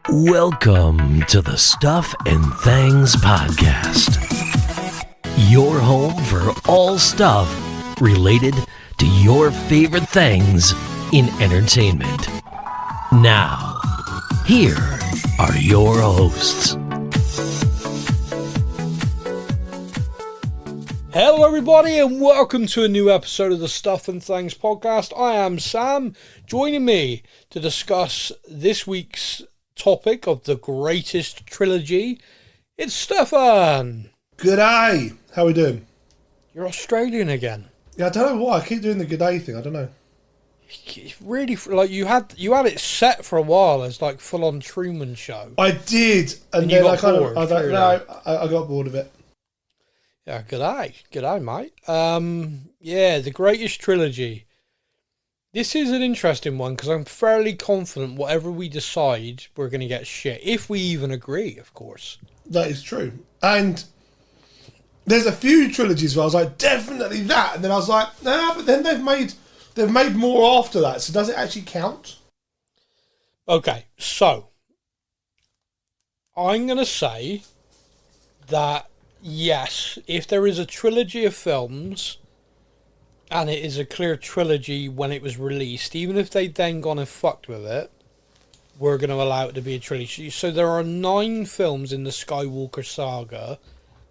Welcome to the Stuff and Things Podcast. Your home for all stuff related to your favorite things in entertainment. Now, here are your hosts. Hello everybody and welcome to a new episode of the Stuff and Things Podcast. I am Sam. Joining me to discuss this week's topic of the greatest trilogy, it's Stefan. G'day. How we doing? You're Australian again. Yeah, I don't know why I keep doing the g'day thing. I don't know. Really, like you had it set for a while as like full on Truman Show. I did, and you then got bored, I got bored of it. Yeah, g'day, mate. Yeah, the greatest trilogy. This is an interesting one because I'm fairly confident whatever we decide, we're going to get shit. If we even agree, of course. That is true. And there's a few trilogies where I was like, definitely that, and then I was like, nah. But then they've made more after that. So does it actually count? Okay, so I'm going to say that yes, if there is a trilogy of films and it is a clear trilogy when it was released, even if they'd then gone and fucked with it, we're going to allow it to be a trilogy. So there are 9 films in the Skywalker saga.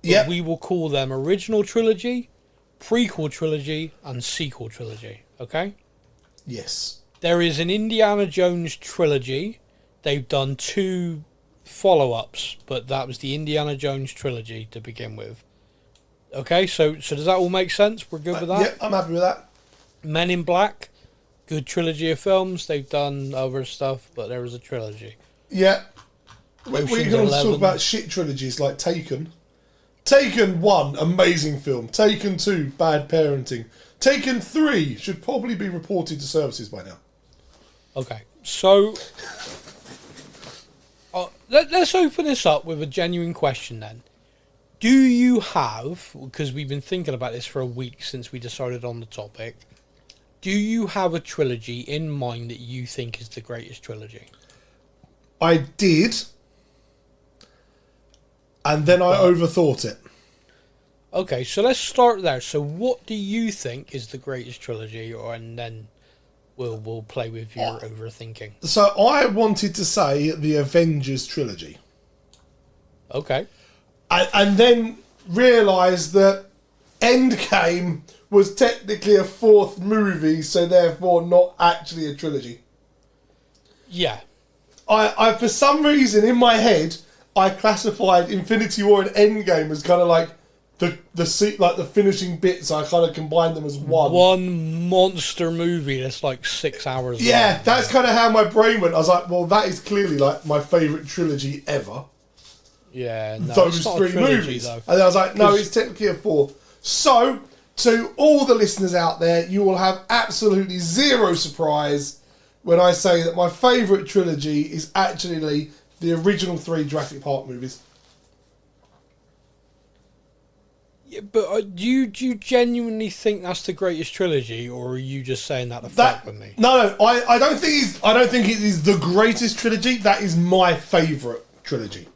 Yep. We will call them original trilogy, prequel trilogy, and sequel trilogy. Okay? Yes. There is an Indiana Jones trilogy. They've done 2 follow-ups, but that was the Indiana Jones trilogy to begin with. Okay, so does that all make sense? We're good with that? Yeah, I'm happy with that. Men in Black, good trilogy of films. They've done other stuff, but there was a trilogy. Yeah. We can also talk about shit trilogies like Taken. Taken 1, amazing film. Taken 2, bad parenting. Taken 3 should probably be reported to services by now. Okay, so let's open this up with a genuine question then. Do you have, because we've been thinking about this for a week since we decided on the topic, do you have a trilogy in mind that you think is the greatest trilogy? I did, and then I overthought it. Okay, so let's start there. So what do you think is the greatest trilogy, and then we'll play with your overthinking. So I wanted to say the Avengers trilogy. Okay. And then realised that Endgame was technically a 4th movie, so therefore not actually a trilogy. Yeah. I for some reason in my head I classified Infinity War and Endgame as kind of like the finishing bits. I kind of combined them as one monster movie that's like 6 hours long. Yeah, that's kind of how my brain went. I was like, well, that is clearly like my favourite trilogy ever. Yeah, no, those it's not 3 a trilogy, movies. Though. And I was like, no, it's technically a 4. So, to all the listeners out there, you will have absolutely zero surprise when I say that my favourite trilogy is actually the original 3 Jurassic Park movies. Yeah, but do you genuinely think that's the greatest trilogy, or are you just saying that to fuck with me? No, I don't think it is the greatest trilogy. That is my favourite trilogy.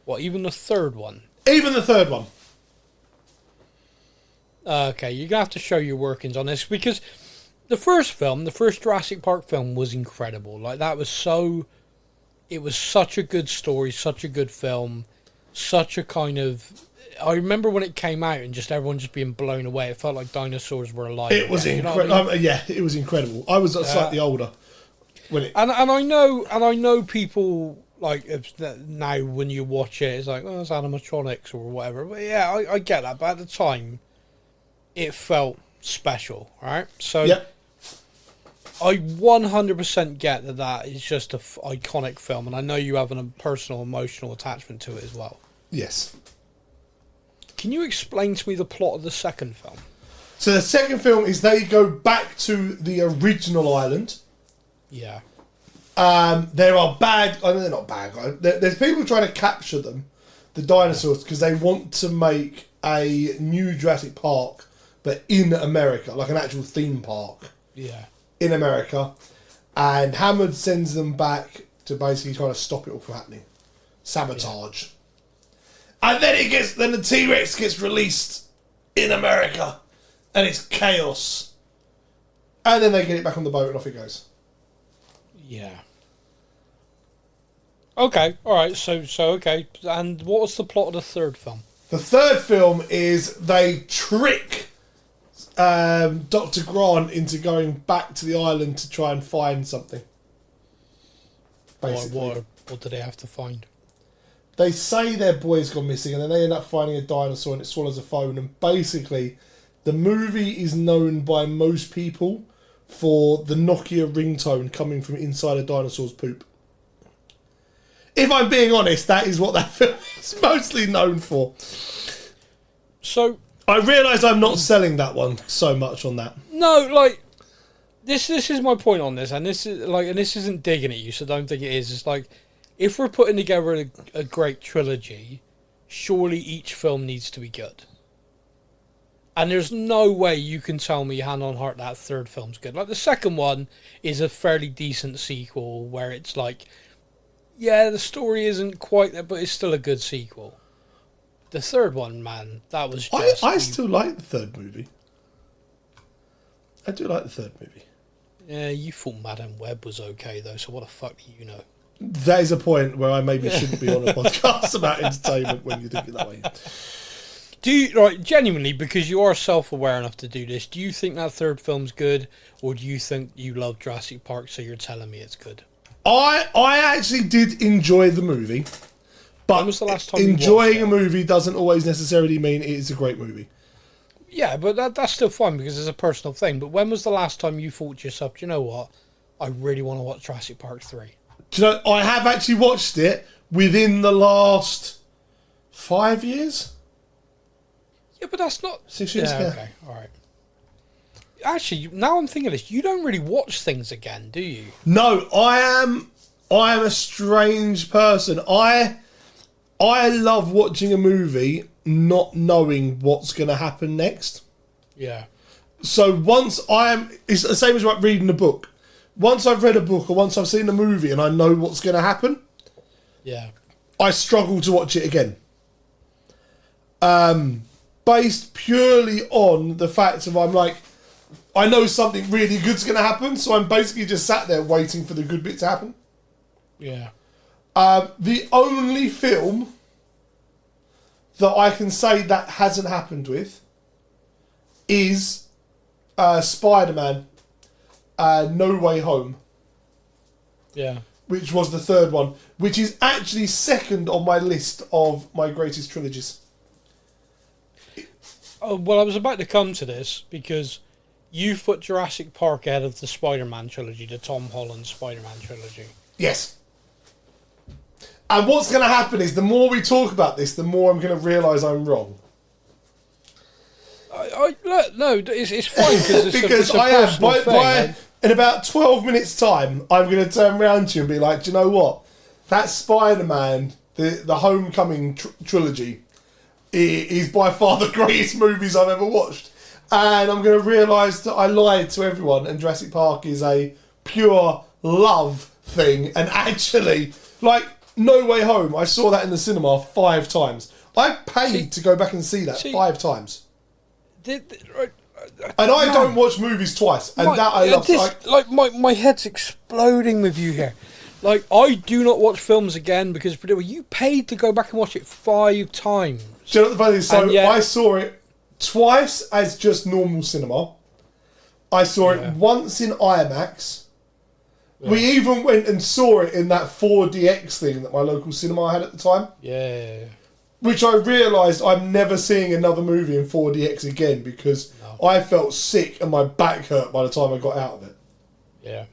What, even the 3rd one? Even the 3rd one. Okay, you're going to have to show your workings on this, because the first Jurassic Park film was incredible. Like, it was such a good story, such a good film, such a kind of... I remember when it came out and just everyone just being blown away. It felt like dinosaurs were alive. It was incredible. I mean? Yeah, it was incredible. I was slightly older when it... And I know people... Like, now when you watch it, it's like, oh, it's animatronics or whatever. But yeah, I get that. But at the time, it felt special, right? So yep. I 100% get that is just an iconic film. And I know you have a personal, emotional attachment to it as well. Yes. Can you explain to me the plot of the second film? So the second film is they go back to the original island. Yeah. There are bad... I know they're not bad guys. There's people trying to capture them, the dinosaurs, because they want to make a new Jurassic Park, but in America, like an actual theme park. Yeah. In America. And Hammond sends them back to basically try to stop it all from happening. Sabotage. And then the T-Rex gets released in America, and it's chaos. And then they get it back on the boat and off it goes. Yeah. Okay, alright, so okay. And what was the plot of the third film? The third film is they trick Dr. Grant into going back to the island to try and find something. Basically. What do they have to find? They say their boy's gone missing, and then they end up finding a dinosaur and it swallows a phone. And basically, the movie is known by most people for the Nokia ringtone coming from inside a dinosaur's poop. If I'm being honest, that is what that film is mostly known for. So I realise I'm not selling that one so much on that. no, like this is my point on this, and this isn't digging at you, so don't think it is. It's like, if we're putting together a great trilogy, surely each film needs to be good. And there's no way you can tell me hand on heart that third film's good. Like, the second one is a fairly decent sequel where it's like, yeah, the story isn't quite there, but it's still a good sequel. The third one, man, that was just... I still like the third movie. I do like the third movie. Yeah, you thought Madam Web was okay, though, so what the fuck do you know? That is a point where I maybe shouldn't be on a podcast about entertainment when you think it that way. Do you, right, genuinely, because you are self-aware enough to do this, do you think that third film's good, or do you think you love Jurassic Park, so you're telling me it's good? I actually did enjoy the movie, but When was the last time you enjoying a watched it? movie doesn't always necessarily mean it is a great movie. Yeah, but that's still fun because it's a personal thing. But when was the last time you thought to yourself, do you know what? I really want to watch Jurassic Park 3. Do you know, I have actually watched it within the last 5 years. Yeah, but that's not... 6 years, yeah. Okay, alright. Actually, now I'm thinking of this, you don't really watch things again, do you? No, I am a strange person. I love watching a movie not knowing what's going to happen next. Yeah. So it's the same as like reading a book. Once I've read a book or once I've seen a movie and I know what's going to happen, Yeah. I struggle to watch it again. Based purely on the fact of I'm like, I know something really good's going to happen, so I'm basically just sat there waiting for the good bit to happen. Yeah. The only film that I can say that hasn't happened with is Spider-Man No Way Home, Yeah. which was the third one, which is actually second on my list of my greatest trilogies. Oh, well, I was about to come to this because you've put Jurassic Park ahead of the Spider-Man trilogy, the Tom Holland Spider-Man trilogy. Yes. And what's going to happen is the more we talk about this, the more I'm going to realise I'm wrong. No, it's fine because Because I am. In about 12 minutes' time, I'm going to turn around to you and be like, do you know what? That Spider-Man, the Homecoming trilogy, is by far the greatest movies I've ever watched. And I'm going to realise that I lied to everyone and Jurassic Park is a pure love thing. And actually, like, No Way Home, I saw that in the cinema 5 times. I paid to go back and see that 5 times. And I don't watch movies twice, and that I love. My head's exploding with you here. Like, I do not watch films again because you paid to go back and watch it 5 times. Do you know what the funny is? So yet, I saw it twice as just normal cinema. I saw it once in IMAX. Yeah. We even went and saw it in that 4DX thing that my local cinema had at the time. Yeah. Which I realised I'm never seeing another movie in 4DX again because I felt sick and my back hurt by the time I got out of it. Yeah.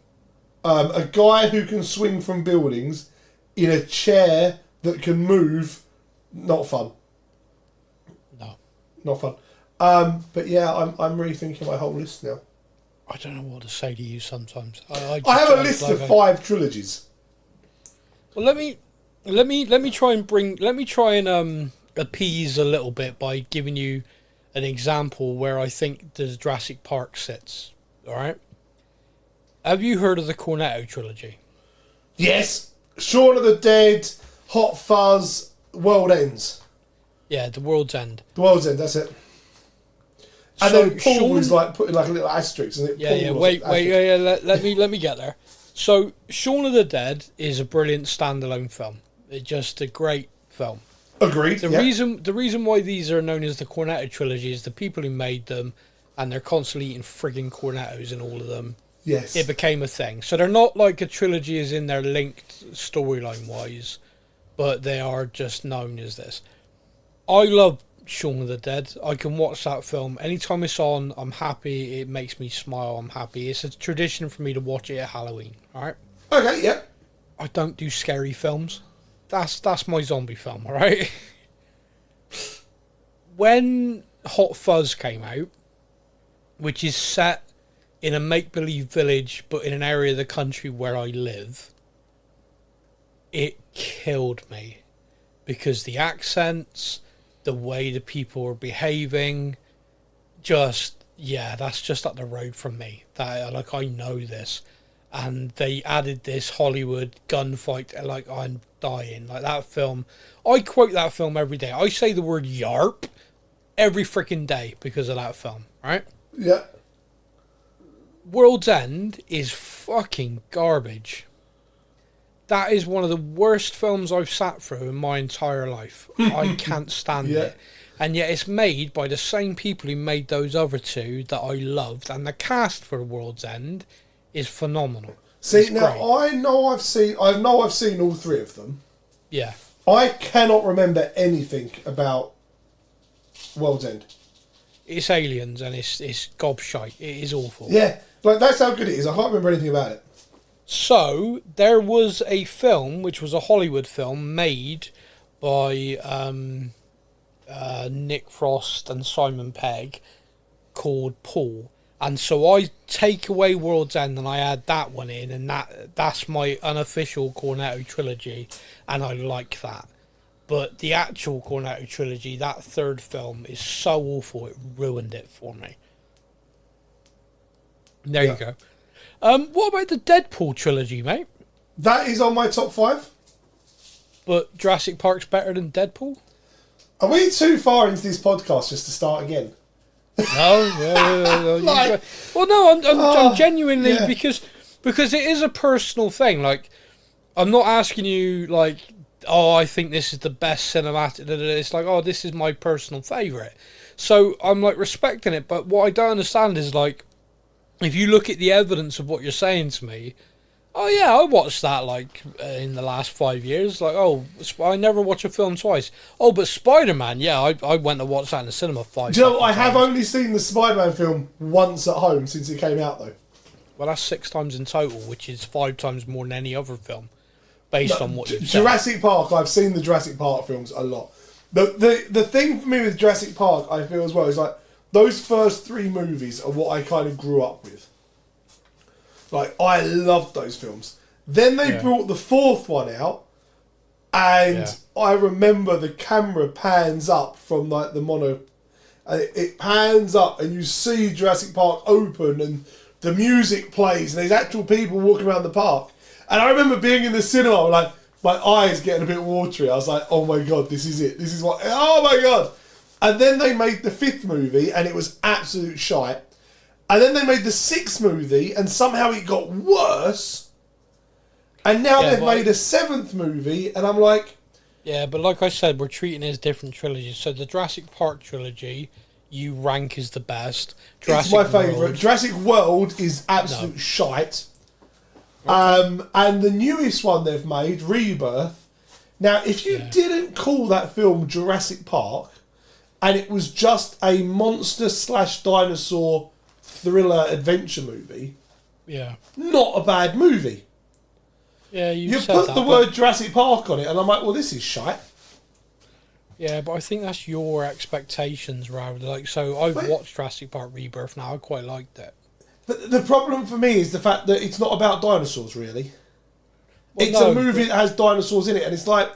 A guy who can swing from buildings in a chair that can move, not fun. No. Not fun. But yeah, I'm rethinking my whole list now. I don't know what to say to you sometimes. I have a list of 5 trilogies. Well, let me try and appease a little bit by giving you an example where I think the Jurassic Park sits. All right. Have you heard of the Cornetto trilogy? Yes, Shaun of the Dead, Hot Fuzz, World Ends. Yeah, The World's End. The World's End, that's it. And So then Paul Shaun- is like putting like a little asterisk, and it. Yeah, Paul yeah. was Wait, like wait. asterisk. Yeah, let me get there. So, Shaun of the Dead is a brilliant standalone film. It's just a great film. Agreed. The reason why these are known as the Cornetto trilogy is the people who made them, and they're constantly eating frigging cornettos in all of them. Yes. It became a thing. So they're not like a trilogy as in they're linked storyline wise, but they are just known as this. I love Shaun of the Dead. I can watch that film anytime it's on. I'm happy. It makes me smile. I'm happy. It's a tradition for me to watch it at Halloween. All right. Okay. Yeah. I don't do scary films. That's my zombie film. All right. When Hot Fuzz came out, which is set in a make-believe village, but in an area of the country where I live, it killed me because the accents, the way the people were behaving, that's just up the road from me. That like I know this, and they added this Hollywood gunfight. Like I'm dying. Like that film, I quote that film every day. I say the word "yarp" every freaking day because of that film. Right? Yeah. World's End is fucking garbage. That is one of the worst films I've sat through in my entire life. I can't stand it. And yet it's made by the same people who made those other two that I loved. And the cast for World's End is phenomenal. See, it's now great. I know I've seen all three of them. Yeah. I cannot remember anything about World's End. It's aliens and it's gobshite. It is awful. Yeah, like that's how good it is. I can't remember anything about it. So there was a film, which was a Hollywood film made by Nick Frost and Simon Pegg, called Paul. And so I take away World's End and I add that one in, and that's my unofficial Cornetto trilogy, and I like that. But the actual Cornetto trilogy, that third film, is so awful it ruined it for me. There you go. What about the Deadpool trilogy, mate? That is on my top 5. But Jurassic Park's better than Deadpool? Are we too far into this podcast just to start again? No. Like- Well, no, I'm genuinely yeah. because it is a personal thing. Like, I'm not asking you like, oh, I think this is the best cinematic. It's like, oh, this is my personal favorite. So I'm like respecting it. But what I don't understand is like, if you look at the evidence of what you're saying to me, oh yeah, I watched that like in the last 5 years. Like, oh, I never watch a film twice. Oh, but Spider-Man, yeah, I went to watch that in the cinema 5 Do you know what? I times. have only seen the Spider-Man film once at home since it came out, though. Well, that's 6 times in total, which is 5 times more than any other film, based on what you've said. Jurassic Park, I've seen the Jurassic Park films a lot. The thing for me with Jurassic Park, I feel as well, is like those first 3 movies are what I kind of grew up with. Like, I loved those films. Then they brought the 4th one out, and I remember the camera pans up from like the mono. It pans up, and you see Jurassic Park open, and the music plays, and there's actual people walking around the park. And I remember being in the cinema, like my eyes getting a bit watery. I was like, "Oh my god, this is it! This is what! Oh my god!" And then they made the 5th movie, and it was absolute shite. And then they made the 6th movie, and somehow it got worse. And now they've made a 7th movie, and I'm like... Yeah, but like I said, we're treating it as different trilogies. So the Jurassic Park trilogy, you rank as the best. It's my favourite. Jurassic World is absolute shite. Okay. And the newest one they've made, Rebirth. Now, if you didn't call that film Jurassic Park, and it was just a monster/dinosaur thriller adventure movie, not a bad movie. Yeah, you put the word Jurassic Park on it, and I'm like, well, this is shite. Yeah, but I think that's your expectations rather. Like, so I've watched Jurassic Park Rebirth now. I quite liked it. But the problem for me is the fact that it's not about dinosaurs, really. Well, it's a movie that has dinosaurs in it, and it's like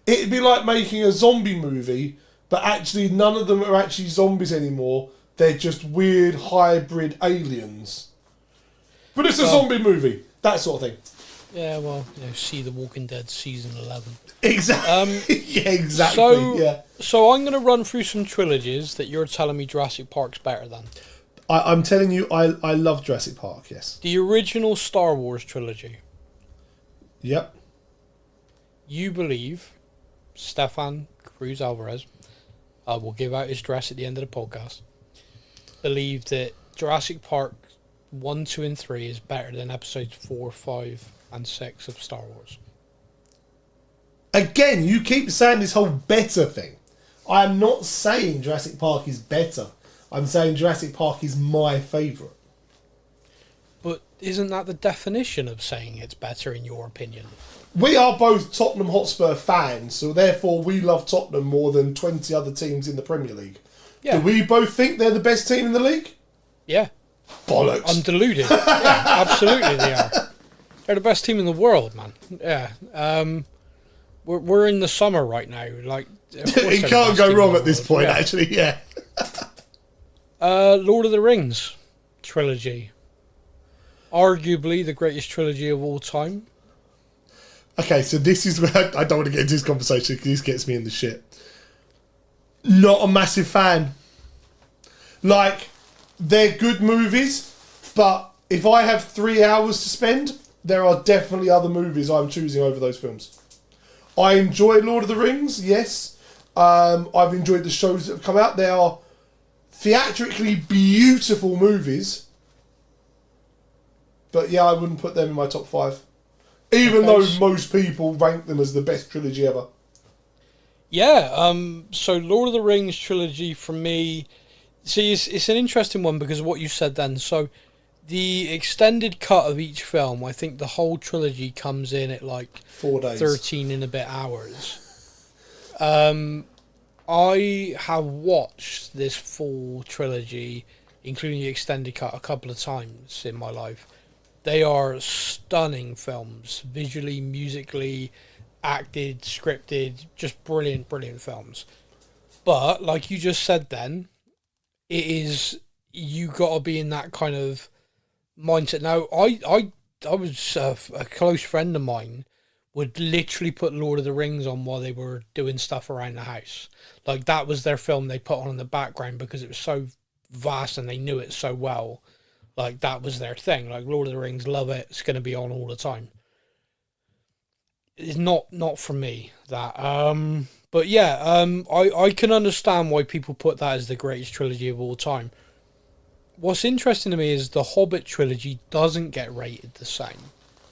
it'd be like making a zombie movie, but actually none of them are actually zombies anymore. They're just weird hybrid aliens. But it's a zombie movie, that sort of thing. Yeah, well, see The Walking Dead season 11. Exactly. Yeah, exactly. So, so I'm going to run through some trilogies that you're telling me Jurassic Park's better than. I'm telling you, I love Jurassic Park. Yes. The original Star Wars trilogy. Yep. You believe Stefan Cruz Alvarez, I will give out his address at the end of the podcast, believe that Jurassic Park 1, 2, and 3 is better than episodes 4, 5, and 6 of Star Wars. Again, you keep saying this whole better thing. I am not saying Jurassic Park is better. I'm saying Jurassic Park is my favourite. But isn't that the definition of saying it's better in your opinion? We are both Tottenham Hotspur fans, so therefore we love Tottenham more than 20 other teams in the Premier League. Yeah. Do we both think they're the best team in the league? Yeah. Bollocks. I'm deluded. Yeah, absolutely they are. They're the best team in the world, man. Yeah. We're in the summer right now. Like, it can't go wrong at this point, actually, yeah. Lord of the Rings trilogy. Arguably the greatest trilogy of all time. Okay, so this is where I don't want to get into this conversation because this gets me in the shit. Not a massive fan. Like, they're good movies, but if I have 3 hours to spend, there are definitely other movies I'm choosing over those films. I enjoy Lord of the Rings, yes. I've enjoyed the shows that have come out. They are theatrically beautiful movies. But yeah, I wouldn't put them in my top 5. Even though most people rank them as the best trilogy ever. Yeah, so Lord of the Rings trilogy for me... See, it's an interesting one because of what you said then. So, the extended cut of each film, I think the whole trilogy comes in at like 4 days. 13 and a bit hours. I have watched this full trilogy, including the extended cut, a couple of times in my life. They are stunning films, visually, musically, acted, scripted, just brilliant, brilliant films. But, like you just said then, it is, you got to be in that kind of mindset. Now, I was a close friend of mine would literally put Lord of the Rings on while they were doing stuff around the house. Like, that was their film they put on in the background because it was so vast and they knew it so well. Like, that was their thing. Like, Lord of the Rings, love it. It's going to be on all the time. It's not for me, that. But yeah, I can understand why people put that as the greatest trilogy of all time. What's interesting to me is the Hobbit trilogy doesn't get rated the same.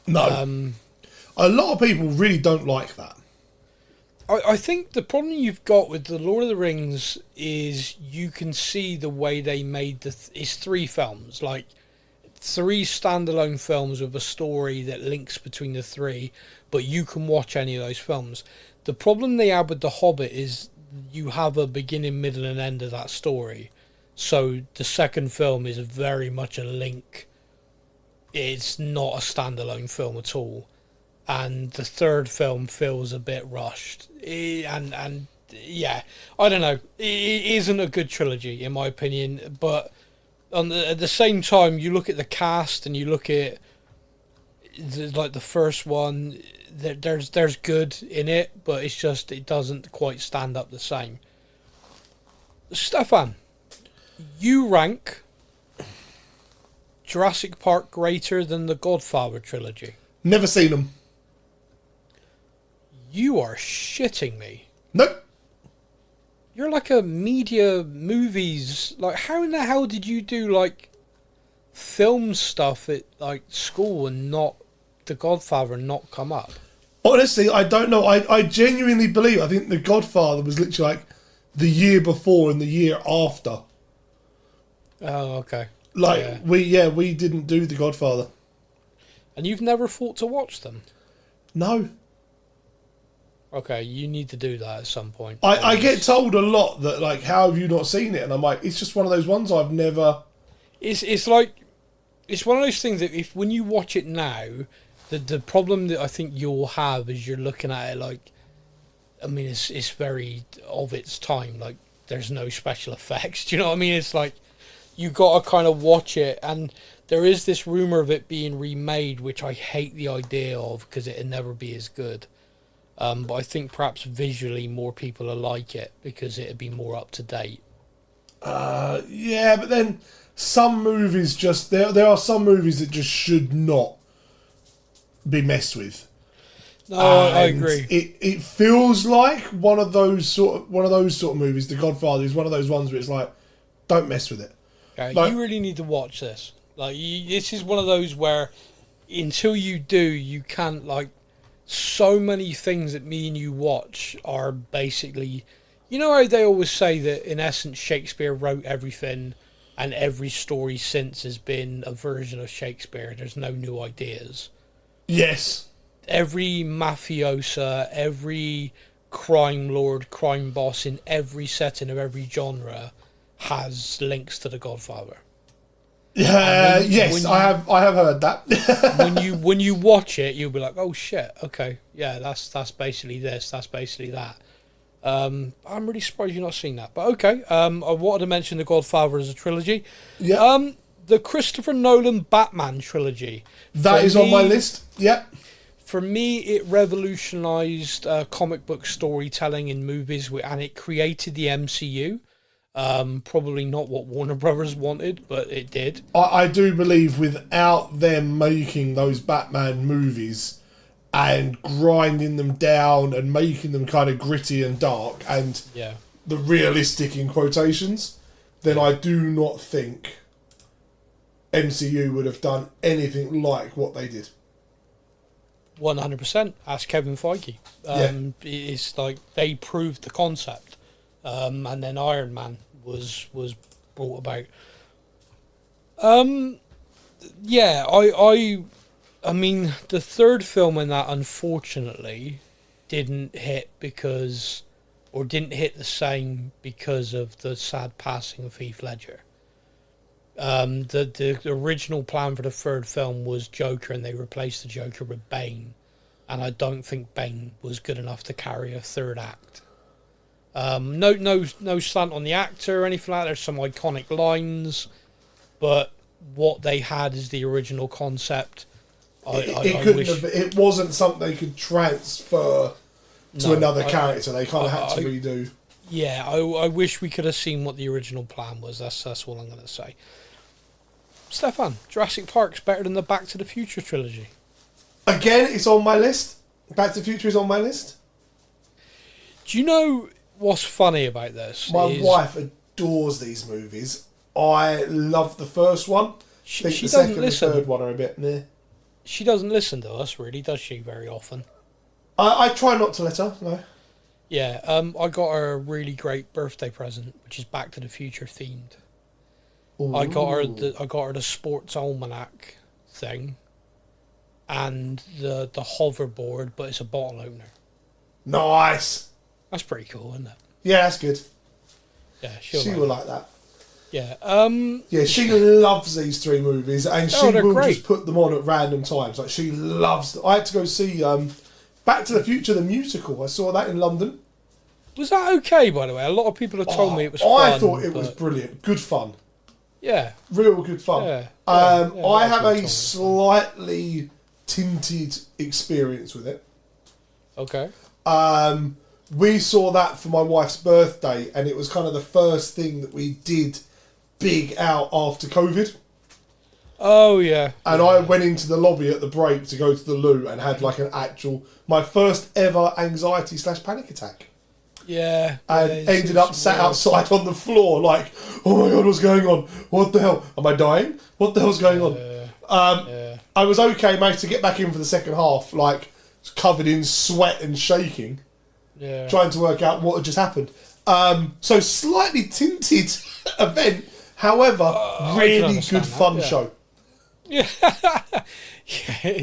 No. A lot of people really don't like that. I think the problem you've got with the Lord of the Rings is you can see the way they made it's 3 films, like 3 standalone films with a story that links between the 3, but you can watch any of those films. The problem they have with The Hobbit is you have a beginning, middle and end of that story. So the second film is very much a link. It's not a standalone film at all. And the third film feels a bit rushed. And yeah, I don't know. It isn't a good trilogy, in my opinion. But at the same time, you look at the cast and you look at the first one, there's good in it, but it's just, it doesn't quite stand up the same. Stefan, you rank Jurassic Park greater than the Godfather trilogy. Never seen them. You are shitting me. Nope. You're like a media movies. Like, how in the hell did you do like film stuff at like school and not The Godfather and not come up? Honestly, I don't know. I genuinely believe, I think The Godfather was literally like the year before and the year after. Oh, okay. Like, yeah. we didn't do The Godfather. And you've never thought to watch them? No. Okay, you need to do that at some point. I get told a lot that, like, how have you not seen it? And I'm like, it's just one of those ones I've never... It's like... It's one of those things that when you watch it now, the problem that I think you'll have is you're looking at it like... I mean, it's very of its time. Like, there's no special effects. Do you know what I mean? It's like, you got to kind of watch it. And There is this rumor of it being remade, which I hate the idea of because it'd never be as good. But I think perhaps visually more people will like it because it'd be more up to date. Yeah, but then some movies just there are some movies that just should not be messed with. No, I agree. It feels like one of those sort of movies. The Godfather is one of those ones where it's like, don't mess with it. Okay, Like, you really need to watch this. This is one of those where until you do, you can't so many things that me and you watch are basically, you know how they always say that in essence Shakespeare wrote everything and every story since has been a version of Shakespeare. There's no new ideas. yes. Every mafiosa, every crime lord, crime boss in every setting of every genre has links to The Godfather. Yeah, yes, I have heard that. when you watch it, you'll be like, oh shit, okay, yeah, that's basically this, that's basically that. I'm really surprised you've not seen that, but okay. I wanted to mention The Godfather as a trilogy. Yeah. The Christopher Nolan Batman trilogy. That is on my list. Yep. For me, it revolutionized comic book storytelling in movies, and it created the MCU. Probably not what Warner Brothers wanted, but it did. I do believe without them making those Batman movies and grinding them down and making them kind of gritty and dark and the realistic in quotations, then I do not think MCU would have done anything like what they did. 100%. Ask Kevin Feige. It's like they proved the concept, and then Iron Man was brought about. I mean, the third film in that unfortunately didn't hit the same because of the sad passing of Heath Ledger. The original plan for the third film was Joker, and they replaced the Joker with Bane, and I don't think Bane was good enough to carry a third act. No slant on the actor or anything like that. There's some iconic lines, but what they had is the original concept. It wasn't something they could transfer to another character. They kind of had to redo. Yeah, I wish we could have seen what the original plan was. That's all I'm going to say. Stefan, Jurassic Park's better than the Back to the Future trilogy. Again, it's on my list. Back to the Future is on my list. Do you know what's funny about this? My wife adores these movies. I love the first one. She the doesn't second listen. and third one are a bit meh. She doesn't listen to us, really, does she, very often? I try not to let her, no. Yeah, I got her a really great birthday present, which is Back to the Future themed. Ooh. I got her the sports almanac thing, and the hoverboard, but it's a bottle opener. Nice. That's pretty cool, isn't it? Yeah, that's good. Yeah, she will like that. Yeah. Yeah, she loves these three movies, and she will great. just put them on at random times. Like, she loves them. I had to go see Back to the Future the musical. I saw that in London. Was that okay, by the way? A lot of people have told me it was fun. I thought it was brilliant. Good fun. Yeah. Real good fun. Yeah. I have a slightly tinted experience with it. Okay. We saw that for my wife's birthday, and it was kind of the first thing that we did big out after COVID. Oh, yeah. And I went into the lobby at the break to go to the loo and had like my first ever anxiety/panic attack. Yeah. And ended up sat outside on the floor like, oh my God, what's going on? What the hell? Am I dying? What the hell's going on? I was okay, mate, to get back in for the second half, like covered in sweat and shaking. Yeah. Trying to work out what had just happened. So slightly tinted event, however, really good fun show. Yeah,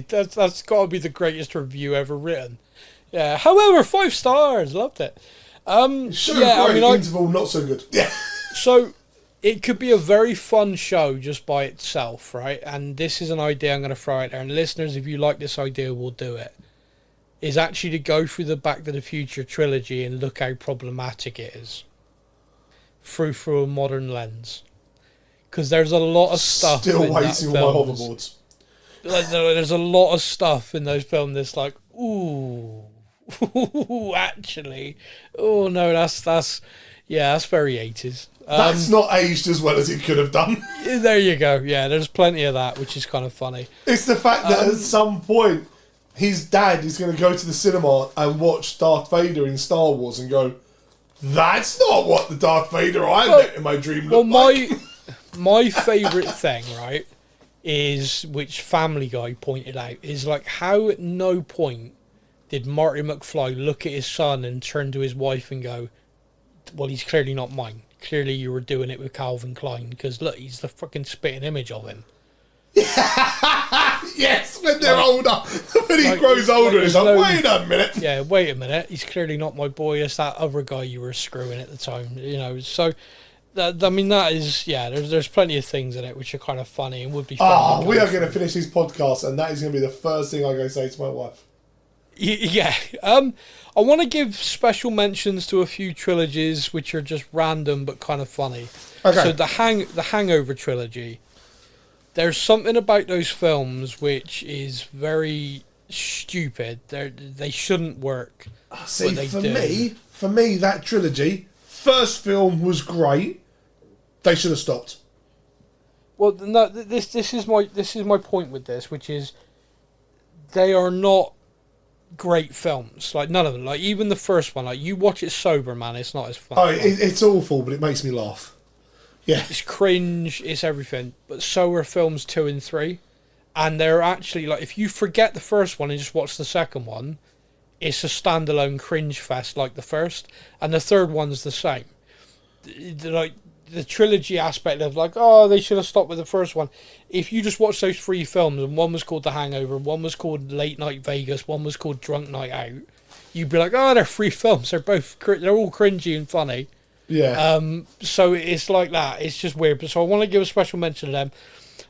that's got to be the greatest review ever written. Yeah. However, 5 stars, loved it. Show great, interval not so good. Yeah. So it could be a very fun show just by itself, right? And this is an idea I'm going to throw out there. And listeners, if you like this idea, we'll do it. Is actually to go through the Back to the Future trilogy and look how problematic it is through a modern lens. because there's a lot of stuff. Still in waiting that on my films. hoverboards. Like, there's a lot of stuff in those films that's like, ooh, actually, oh no, that's very 80s. That's not aged as well as it could have done. There you go. Yeah, there's plenty of that, which is kind of funny. It's the fact that at some point, his dad is going to go to the cinema and watch Darth Vader in Star Wars and go, that's not what the Darth Vader I met in my dream looked like. My favourite thing, right, is, which Family Guy pointed out, is like how at no point did Marty McFly look at his son and turn to his wife and go, well, he's clearly not mine. Clearly you were doing it with Calvin Klein, because look, he's the fucking spitting image of him. Yes, when they're older. When he grows older, he's like, wait a minute. Yeah, wait a minute. He's clearly not my boy. It's that other guy you were screwing at the time. You know, so, that is, yeah, there's plenty of things in it which are kind of funny and would be funny. We are going to finish this podcast, and that is going to be the first thing I'm going to say to my wife. Yeah. I want to give special mentions to a few trilogies which are just random but kind of funny. Okay. So the Hangover trilogy. There's something about those films which is very stupid. They shouldn't work. See, for me, that trilogy, first film was great. They should have stopped. Well, no, this is my point with this, which is they are not great films. Like, none of them. Like, even the first one, like, you watch it sober, man, it's not as fun. Oh, it's awful, but it makes me laugh. Yeah. It's cringe, it's everything. But so are films 2 and 3. And they're actually, like, if you forget the first one and just watch the second one, it's a standalone cringe fest like the first. And the third one's the same. Like, the trilogy aspect of, like, oh, they should have stopped with the first one. If you just watch those 3 films, and one was called The Hangover, one was called Late Night Vegas, one was called Drunk Night Out, you'd be like, oh, they're 3 films. They're all cringy and funny. Yeah. So it's like that. It's just weird. So I want to give a special mention to them.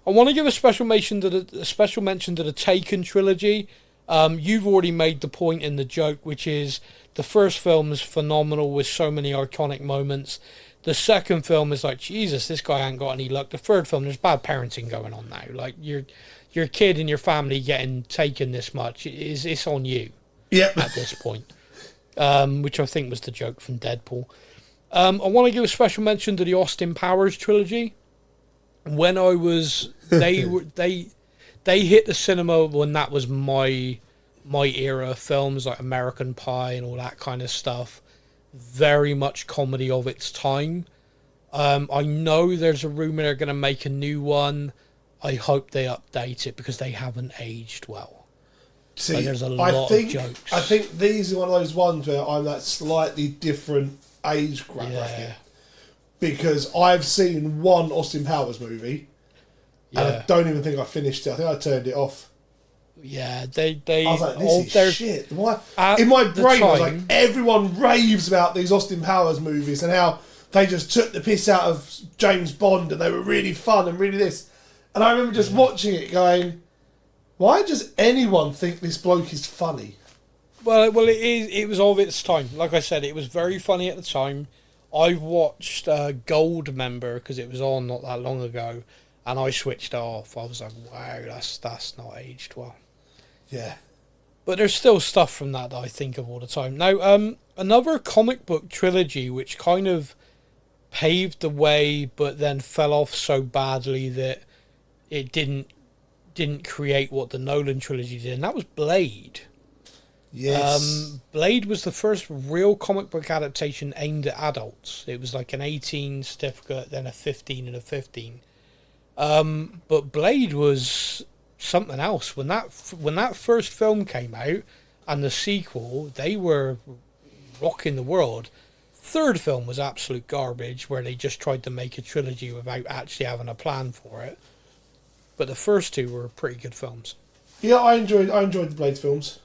I want to give a special mention to the Taken trilogy. You've already made the point in the joke, which is the first film is phenomenal with so many iconic moments. The second film is like, Jesus, this guy ain't got any luck. The third film, there's bad parenting going on now. Like, your kid and your family getting taken this much, it's on you. Yep. At this point. Which I think was the joke from Deadpool. I want to give a special mention to the Austin Powers trilogy. When I was, they hit the cinema when that was my era of films, like American Pie and all that kind of stuff. Very much comedy of its time. I know there's a rumor they're going to make a new one. I hope they update it because they haven't aged well. See, like, there's a lot of jokes. I think these are one of those ones where I'm that slightly different age bracket, because I've seen one Austin Powers movie, and I don't even think I finished it. I think I turned it off. Yeah, they. I was like, this is shit. Why? In my brain, I was like, everyone raves about these Austin Powers movies and how they just took the piss out of James Bond and they were really fun and really this. And I remember just watching it, going, why does anyone think this bloke is funny? Well, it was of its time. Like I said, it was very funny at the time. I watched Goldmember because it was on not that long ago, and I switched it off. I was like, wow, that's not aged well. Yeah. But there's still stuff from that I think of all the time. Now, another comic book trilogy which kind of paved the way, but then fell off so badly that it didn't create what the Nolan trilogy did, and that was Blade. Yes. Blade was the first real comic book adaptation aimed at adults. It was like an 18 certificate, then a 15 and a 15. But Blade was something else. When that first film came out and the sequel, they were rocking the world. Third film was absolute garbage, where they just tried to make a trilogy without actually having a plan for it. But the first 2 were pretty good films. Yeah, I enjoyed the Blade films.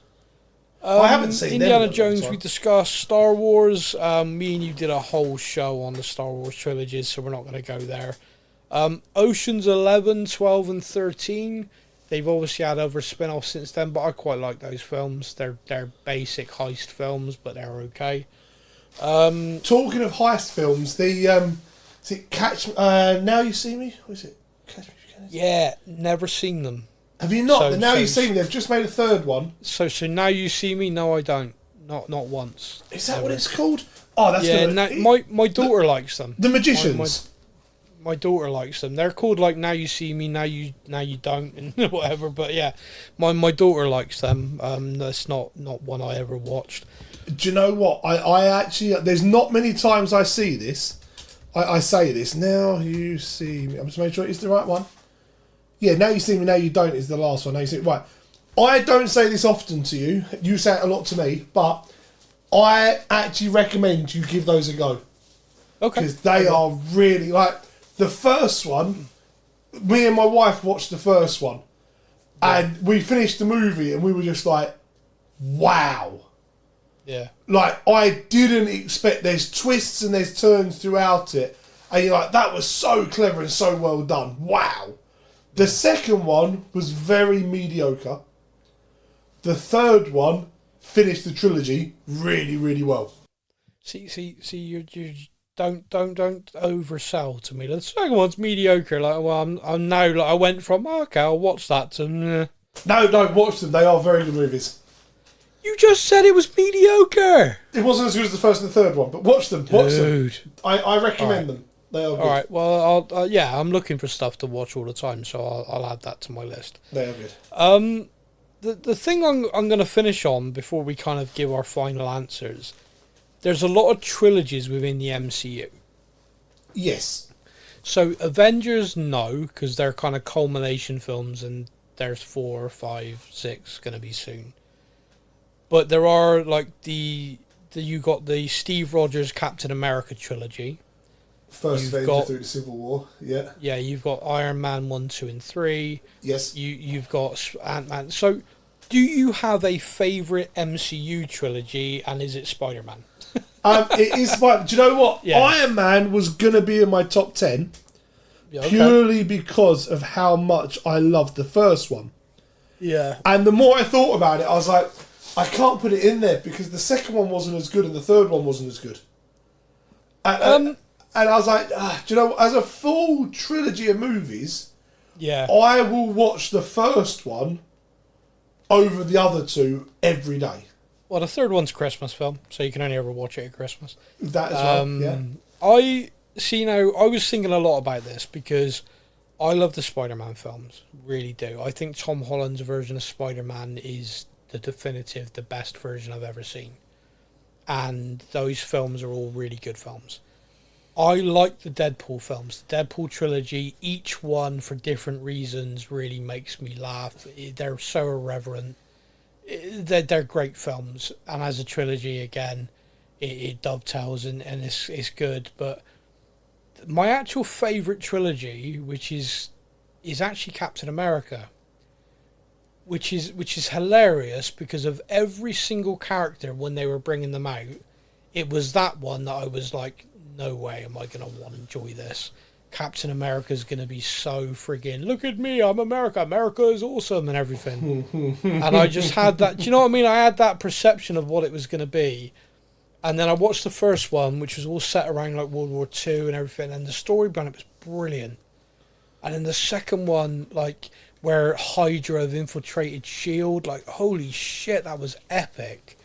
I haven't seen Indiana them Jones. We discussed Star Wars. Me and you did a whole show on the Star Wars trilogies, so we're not going to go there. Ocean's 11, 12, and 13. They've obviously had other spin-offs since then, but I quite like those films. They're basic heist films, but they're okay. Talking of heist films, the Is it Catch? Now You See Me? What is it? Catch Me If You Can. Yeah, never seen them. Have you not? Now You See Me. They've just made a third one. So Now You See Me. No, I don't. Not once. Is that what it's called? Oh, that's my daughter likes them. The Magicians. My daughter likes them. They're called like Now You See Me, Now You Don't, and whatever. But yeah, my daughter likes them. That's not one I ever watched. Do you know what? I actually, there's not many times I see this. I say this. Now You See Me. I'm just making sure it's the right one. Yeah, Now You See Me, Now You Don't is the last one. Now You See Me. Right. I don't say this often to you. You say it a lot to me, but I actually recommend you give those a go. Okay. Because they are really like. The first one, me and my wife watched the first one, and we finished the movie, and we were just like, wow. Yeah. Like, I didn't expect, there's twists and there's turns throughout it, and you're like, that was so clever and so well done. Wow. The second one was very mediocre. The third one finished the trilogy really, really well. See, you're don't oversell to me. The second one's mediocre. Like, well, I'm now like I went from okay, I'll watch that to. No, watch them. They are very good movies. You just said it was mediocre. It wasn't as good as the first and the third one, but watch them. Watch them. I recommend them. They are good. All right. Well, I'm looking for stuff to watch all the time, so I'll add that to my list. They are good. The thing I'm going to finish on before we kind of give our final answers. There's a lot of trilogies within the MCU. Yes. So Avengers, no, because they're kind of culmination films, and there's 4, 5, 6 going to be soon. But there are like you got the Steve Rogers Captain America trilogy. First Avenger through the Civil War. Yeah. Yeah, you've got Iron Man 1, 2, and 3. Yes. You've got Ant-Man. So, do you have a favourite MCU trilogy, and is it Spider-Man? It is Spider. Do you know what? Yeah. Iron Man was gonna be in my top 10 purely because of how much I loved the first one. Yeah. And the more I thought about it, I was like, I can't put it in there because the second one wasn't as good and the third one wasn't as good. And I was like, do you know, as a full trilogy of movies, yeah, I will watch the first one over the other two every day. Well, the third one's a Christmas film, so you can only ever watch it at Christmas. That as well, yeah. I was thinking a lot about this because I love the Spider-Man films, really do. I think Tom Holland's version of Spider-Man is the best version I've ever seen. And those films are all really good films. I like the Deadpool films. The Deadpool trilogy, each one for different reasons, really makes me laugh. They're so irreverent. They're great films. And as a trilogy, again, it dovetails and it's good. But my actual favourite trilogy, which is actually Captain America, which is hilarious because of every single character when they were bringing them out. It was that one that I was like, no way am I going to want to enjoy this. Captain America's going to be so friggin', look at me, I'm America. America is awesome and everything. And I just had that, do you know what I mean? I had that perception of what it was going to be. And then I watched the first one, which was all set around like World War II and everything. And the story behind it was brilliant. And then the second one, like where Hydra have infiltrated S.H.I.E.L.D., like holy shit, that was epic.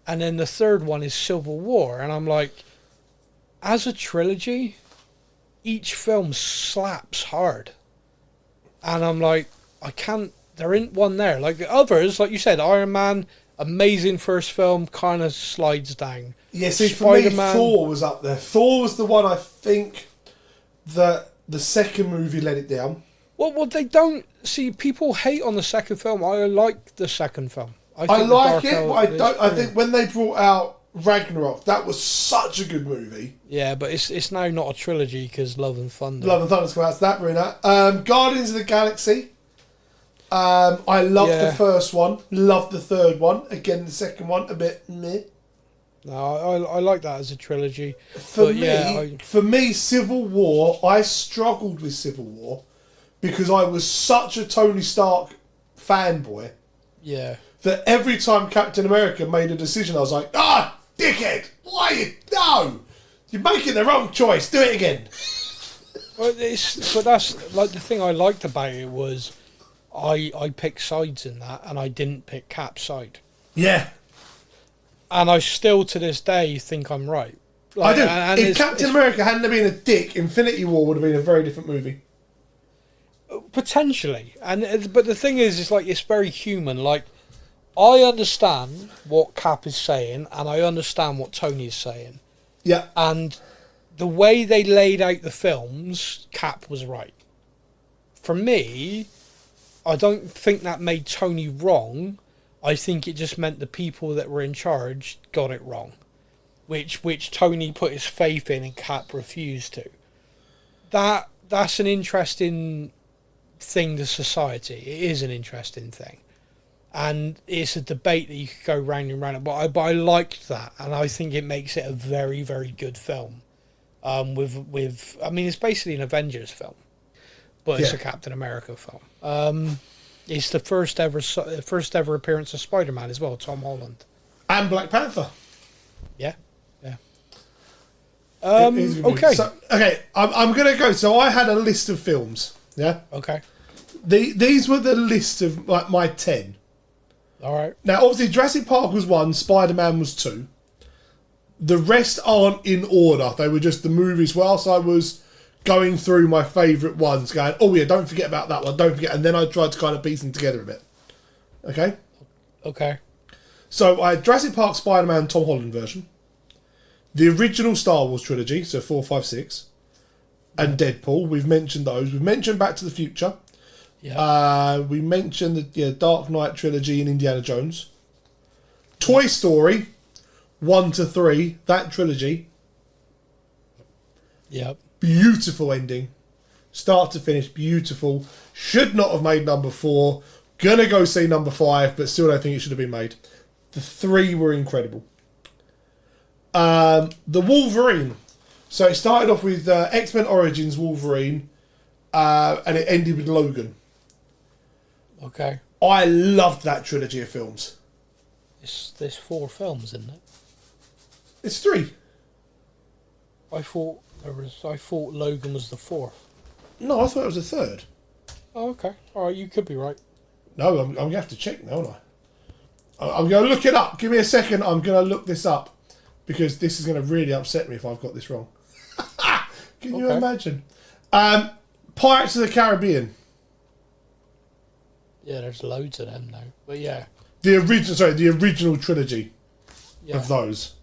And then the third one is Civil War. And I'm like, as a trilogy, each film slaps hard. And I'm like, there ain't one there. Like the others, like you said, Iron Man, amazing first film, kind of slides down. Yeah, see, for me, Thor was up there. Thor was the one I think that the second movie let it down. Well, they don't... See, people hate on the second film. I like the second film. I like it, but I think when they brought out Ragnarok, that was such a good movie. Yeah, but it's now not a trilogy because Love and Thunder. Love and Thunder's come out, so that ruined. Guardians of the Galaxy. I loved the first one. Loved the third one. Again, the second one, a bit meh. No, I like that as a trilogy. For me, Civil War, I struggled with Civil War because I was such a Tony Stark fanboy. Yeah. That every time Captain America made a decision, I was like, dickhead, why you... No! You're making the wrong choice. Do it again. But that's like the thing I liked about it was I picked sides in that, and I didn't pick Cap's side. Yeah. And I still to this day think I'm right. I do. If Captain America hadn't been a dick, Infinity War would have been a very different movie. Potentially, but the thing is, it's like it's very human. Like, I understand what Cap is saying, and I understand what Tony is saying. Yeah. And the way they laid out the films, Cap was right. For me, I don't think that made Tony wrong. I think it just meant the people that were in charge got it wrong, which Tony put his faith in and Cap refused to. That's an interesting thing to society. It is an interesting thing, and it's a debate that you could go round and round. But I liked that, and I think it makes it a very, very good film. With I mean, it's basically an Avengers film, but it's a Captain America film. It's the first ever appearance of Spider-Man as well, Tom Holland, and Black Panther. Yeah. Okay. So, I'm gonna go. So I had a list of films. Yeah. Okay. These were the list of like my 10. All right. Now, obviously, Jurassic Park was 1, Spider-Man was 2. The rest aren't in order. They were just the movies whilst I was going through my favourite ones, going, oh yeah, don't forget about that one, don't forget. And then I tried to kind of piece them together a bit. Okay? Okay. So I had Jurassic Park, Spider-Man, Tom Holland version. The original Star Wars trilogy, so 4, 5, 6. And Deadpool. We've mentioned those. We've mentioned Back to the Future. Yeah. We mentioned the Dark Knight trilogy and Indiana Jones. Toy Story, 1 to 3, that trilogy. Yep. Beautiful ending. Start to finish, beautiful. Should not have made number 4. Gonna go see number 5, but still don't think it should have been made. The 3 were incredible. The Wolverine. So it started off with X-Men Origins Wolverine, and it ended with Logan. Okay. I loved that trilogy of films. There's 4 films, isn't it? It's 3. I thought Logan was the 4th. No, I thought it was the 3rd. Oh, okay. All right, you could be right. No, I'm going to have to check now, aren't I? I'm going to look it up. Give me a second. I'm going to look this up because this is going to really upset me if I've got this wrong. Can you imagine? Pirates of the Caribbean. Yeah, there's loads of them though. But yeah. The original trilogy of those.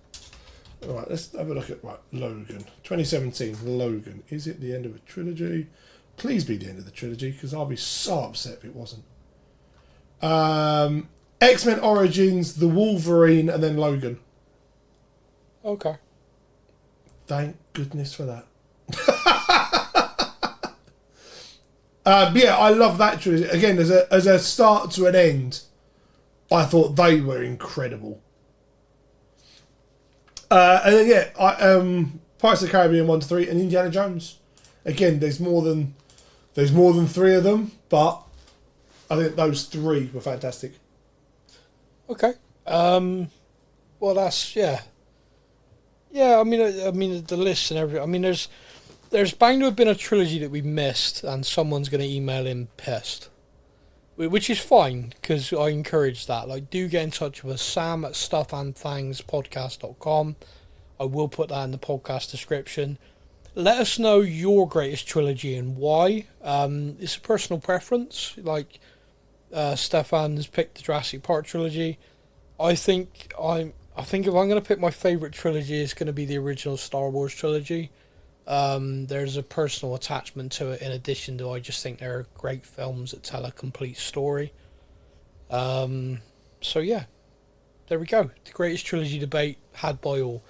All right, let's have a look at Logan. 2017, Logan. Is it the end of a trilogy? Please be the end of the trilogy, because I'll be so upset if it wasn't. X-Men Origins, The Wolverine, and then Logan. Okay. Thank goodness for that. Yeah, I love that trilogy. Again, as a start to an end, I thought they were incredible. And then Pirates of the Caribbean 1 to 3 and Indiana Jones. Again, there's more than 3 of them, but I think those 3 were fantastic. Okay. Well, that's yeah. I mean the list and everything. I mean, there's bound to have been a trilogy that we missed, and someone's going to email in pissed, which is fine because I encourage that. Like, do get in touch with us, Sam at stuffandthangspodcast.com. I will put that in the podcast description. Let us know your greatest trilogy and why. It's a personal preference. Like, Stefan has picked the Jurassic Park trilogy. I think if I'm going to pick my favourite trilogy, it's going to be the original Star Wars trilogy. There's a personal attachment to it in addition to I just think they're great films that tell a complete story. So yeah, there we go. The greatest trilogy debate had by all.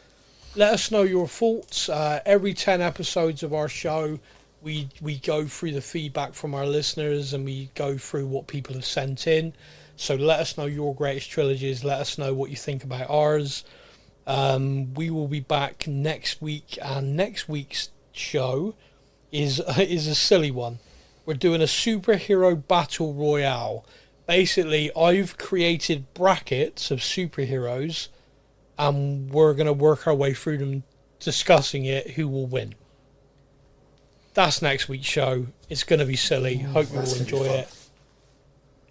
Let us know your thoughts. Every 10 episodes of our show, we go through the feedback from our listeners and we go through what people have sent in. So let us know your greatest trilogies. Let us know what you think about ours. We will be back next week, and next week's show is a silly one. We're doing a superhero battle royale. Basically, I've created brackets of superheroes, and we're going to work our way through them discussing it, who will win. That's next week's show. It's going to be silly. Hope you all enjoy it.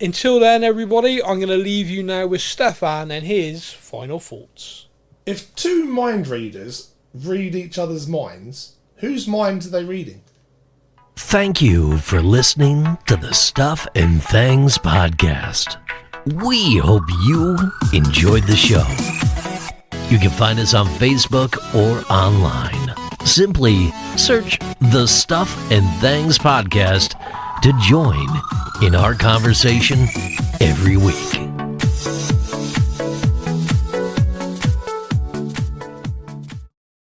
Until then, everybody, I'm going to leave you now with Stefan and his final thoughts. If two mind readers read each other's minds, whose minds are they reading? Thank you for listening to the Stuff and Things podcast. We hope you enjoyed the show. You can find us on Facebook or online. Simply search the Stuff and Things podcast to join in our conversation every week.